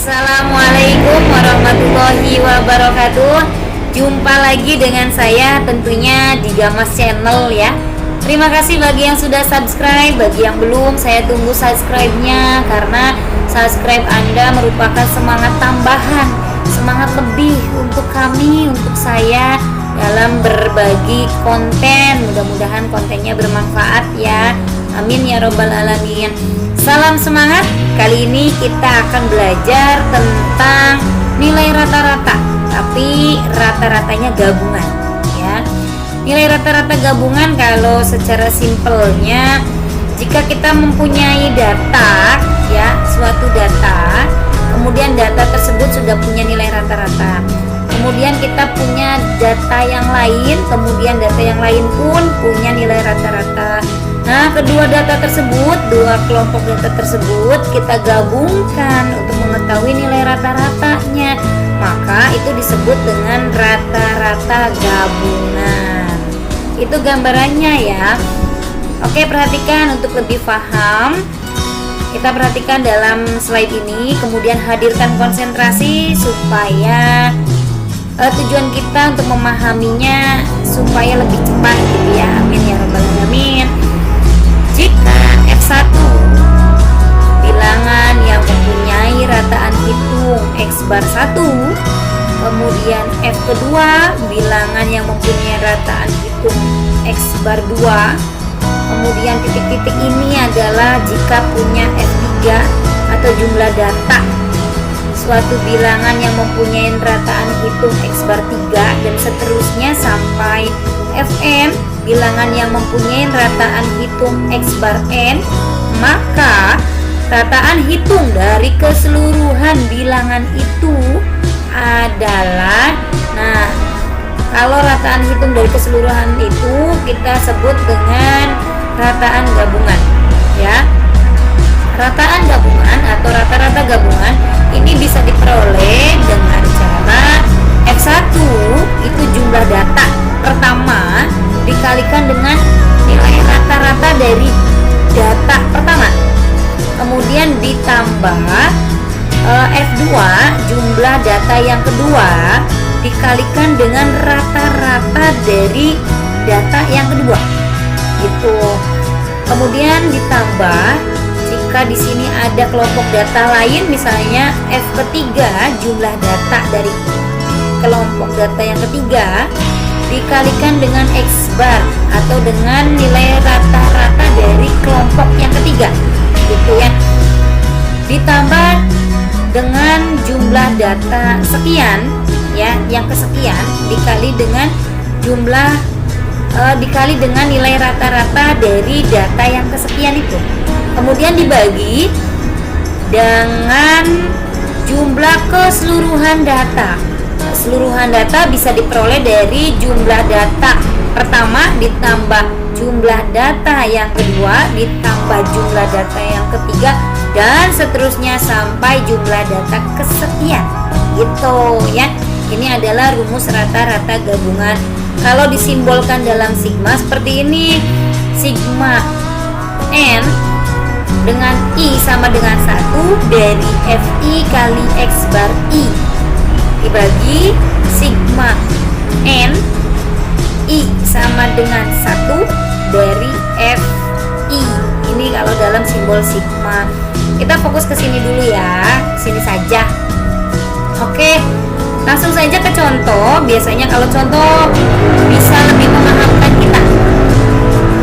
Assalamualaikum warahmatullahi wabarakatuh. Jumpa lagi dengan saya tentunya di Gamas Channel ya. Terima kasih bagi yang sudah subscribe, bagi yang belum saya tunggu subscribe-nya, karena subscribe Anda merupakan semangat tambahan, semangat lebih untuk kami, untuk saya dalam berbagi konten. Mudah-mudahan kontennya bermanfaat ya. Amin ya robbal alamin. Salam semangat. Kali ini kita akan belajar tentang nilai rata-rata, tapi rata-ratanya gabungan ya. Nilai rata-rata gabungan kalau secara simpelnya, jika kita mempunyai data ya, suatu data, kemudian data tersebut sudah punya nilai rata-rata. Kemudian kita punya data yang lain, kemudian data yang lain pun punya nilai rata-rata. Nah, kedua data tersebut, dua kelompok data tersebut kita gabungkan untuk mengetahui nilai rata-ratanya. Maka itu disebut dengan rata-rata gabungan. Itu gambarannya ya. Oke, perhatikan untuk lebih paham. Kita perhatikan dalam slide ini, kemudian hadirkan konsentrasi supaya tujuan kita untuk memahaminya supaya lebih cepat gitu ya. Amin ya rabbal alamin. Jika F1 bilangan yang mempunyai rataan hitung X bar 1, kemudian F kedua bilangan yang mempunyai rataan hitung X bar 2, kemudian titik-titik ini adalah jika punya F3 atau jumlah data suatu bilangan yang mempunyai rataan hitung X bar 3 dan seterusnya sampai Fn bilangan yang mempunyai rataan hitung X bar n, maka rataan hitung dari keseluruhan bilangan itu adalah, nah kalau rataan hitung dari keseluruhan itu kita sebut dengan rataan gabungan ya. Rataan gabungan atau rata-rata gabungan ini bisa diperoleh dengan cara F1 itu jumlah data pertama dikalikan dengan nilai rata-rata dari data pertama, kemudian ditambah F2 jumlah data yang kedua dikalikan dengan rata-rata dari data yang kedua gitu. Kemudian ditambah jika di sini ada kelompok data lain, misalnya F ketiga jumlah data dari kelompok data yang ketiga dikalikan dengan X bar atau dengan nilai rata-rata dari kelompok yang ketiga gitu ya, ditambah dengan jumlah data sekian ya, yang kesekian dikali dengan jumlah dikali dengan nilai rata-rata dari data yang kesekian itu, kemudian dibagi dengan jumlah keseluruhan data. Keseluruhan data bisa diperoleh dari jumlah data pertama ditambah jumlah data yang kedua ditambah jumlah data yang ketiga dan seterusnya sampai jumlah data kesekian gitu ya. Ini adalah rumus rata-rata gabungan. Kalau disimbolkan dalam sigma seperti ini, sigma n dengan I sama dengan 1 dari Fi kali X bar I dibagi sigma n I sama dengan 1 dari Fi. Ini kalau dalam simbol sigma. Kita fokus ke sini dulu ya, sini saja. Oke, langsung saja ke contoh. Biasanya kalau contoh bisa lebih memahamkan kita.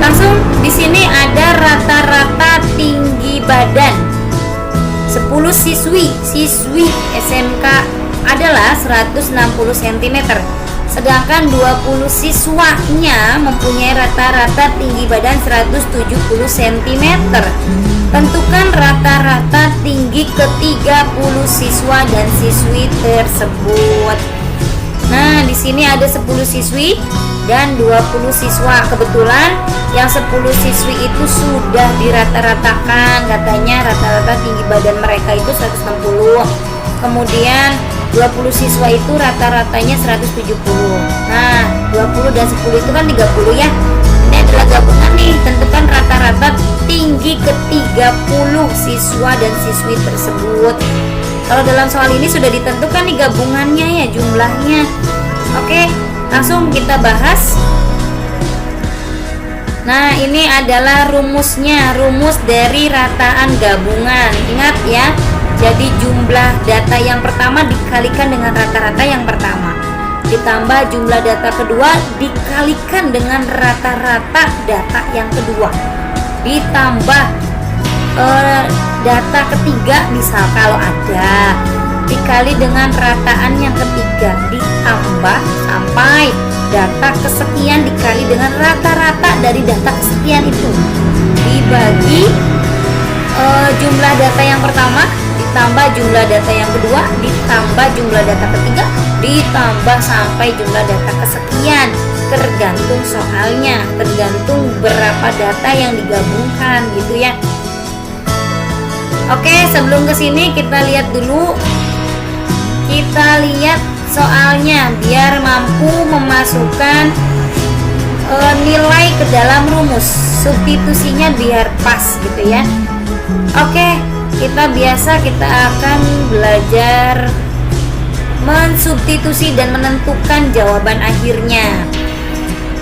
Langsung di sini ada rata-rata tinggi badan 10 siswi SMK adalah 160 cm, sedangkan 20 siswanya mempunyai rata-rata tinggi badan 170 cm. Tentukan rata-rata tinggi ke-30 siswa dan siswi tersebut. Nah, di sini ada 10 siswi dan 20 siswa. Kebetulan yang 10 siswi itu sudah dirata-ratakan, katanya rata-rata tinggi badan mereka itu 160. Kemudian 20 siswa itu rata-ratanya 170. Nah, 20 dan 10 itu kan 30 ya. Ini adalah gabungan nih. Tentukan rata-rata tinggi ke-30 siswa dan siswi tersebut. Kalau dalam soal ini sudah ditentukan nih gabungannya ya, jumlahnya. Oke, langsung kita bahas. Nah, ini adalah rumusnya, rumus dari rataan gabungan. Ingat ya, jadi jumlah data yang pertama dikalikan dengan rata-rata yang pertama, ditambah jumlah data kedua dikalikan dengan rata-rata data yang kedua, ditambah data ketiga misal kalau ada, dikali dengan rataan yang ketiga, ditambah sampai data kesekian dikali dengan rata-rata dari data kesekian itu, dibagi jumlah data yang pertama ditambah jumlah data yang kedua ditambah jumlah data ketiga ditambah sampai jumlah data kesekian, tergantung soalnya, tergantung berapa data yang digabungkan gitu ya. Oke, sebelum kesini kita lihat dulu, kita lihat soalnya biar mampu memasukkan nilai ke dalam rumus, substitusinya biar pas gitu ya. Oke, kita akan belajar mensubstitusi dan menentukan jawaban akhirnya.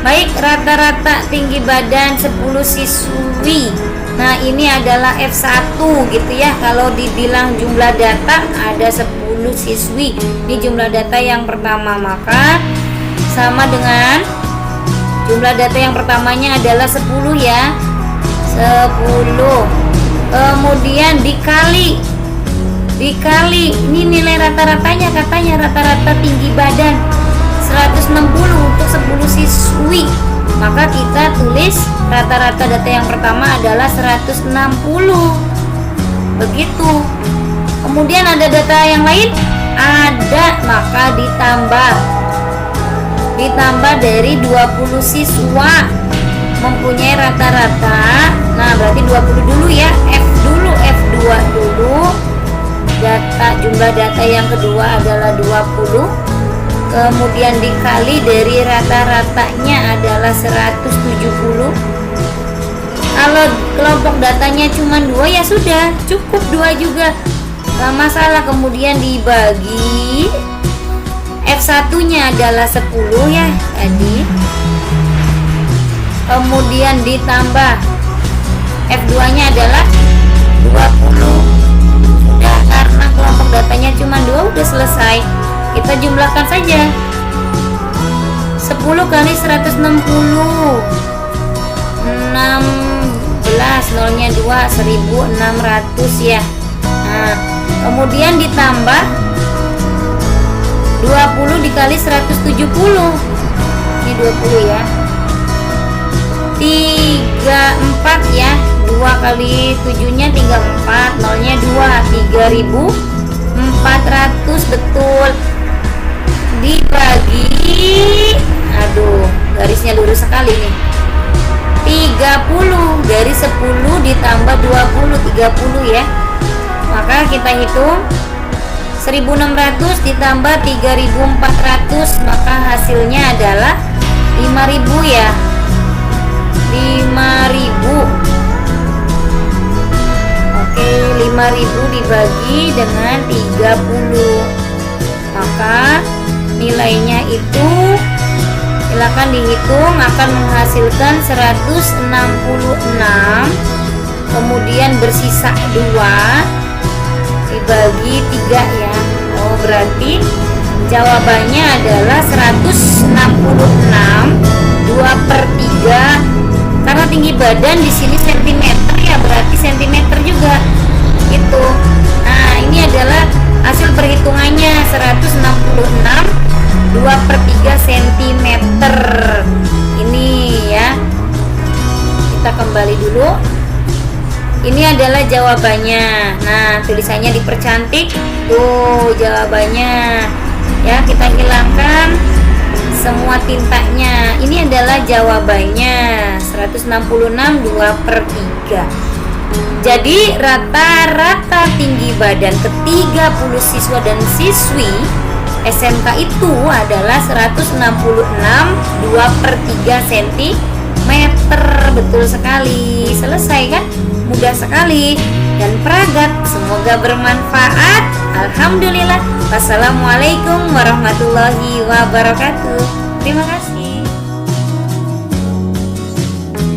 Baik, rata-rata tinggi badan 10 siswi. Nah, ini adalah F1 gitu ya. Kalau dibilang jumlah data ada 10 siswi. Ini jumlah data yang pertama, maka sama dengan jumlah data yang pertamanya adalah 10 ya. 10. Kemudian dikali ini nilai rata-ratanya, katanya rata-rata tinggi badan 160 untuk 10 siswi, maka kita tulis rata-rata data yang pertama adalah 160 begitu. Kemudian ada data yang lain, ada, maka ditambah dari 20 siswa mempunyai rata-rata. Nah, berarti 20 dulu ya, F2 dulu. Jumlah data yang kedua adalah 20. Kemudian dikali dari rata-ratanya adalah 170. Kalau kelompok datanya cuma 2 ya sudah, cukup 2 juga, gak masalah. Kemudian dibagi, F1 nya adalah 10 ya tadi, kemudian ditambah F2 nya adalah 20. Sudah, karena kelompok datanya cuma 2 udah selesai, kita jumlahkan saja. 10 kali 160, 16, nolnya 2, 1600 ya. Nah, kemudian ditambah 20 dikali 170, ini 20 ya, 34 ya, 2 kali 7 nya 34, nolnya 2, 3400 betul. Dibagi, aduh garisnya lurus sekali nih, 30 dari 10 ditambah 20, 30 ya, maka kita hitung 1600 ditambah 3400, maka hasilnya adalah 5000 ya, 5000. Oke, 5000 dibagi dengan 30, maka nilainya itu silakan dihitung, akan menghasilkan 166. Kemudian bersisa 2 dibagi 3 ya. Oh, berarti jawabannya adalah 166, 2/3. Karena tinggi badan di sini sentimeter ya, berarti sentimeter juga itu. Nah, ini adalah hasil perhitungannya, 166, 2/3 cm. Ini ya, kita kembali dulu. Ini adalah jawabannya. Nah, tulisannya dipercantik tuh jawabannya ya, kita hilangkan semua tintanya. Ini adalah jawabannya, 166, 2/3. Jadi rata-rata tinggi badan ke-30 siswa dan siswi SMK itu adalah 166, 2/3 cm. Betul sekali. Selesai kan? Mudah sekali dan peragat. Semoga bermanfaat. Alhamdulillah. Alhamdulillah. Wassalamualaikum warahmatullahi wabarakatuh. Terima kasih.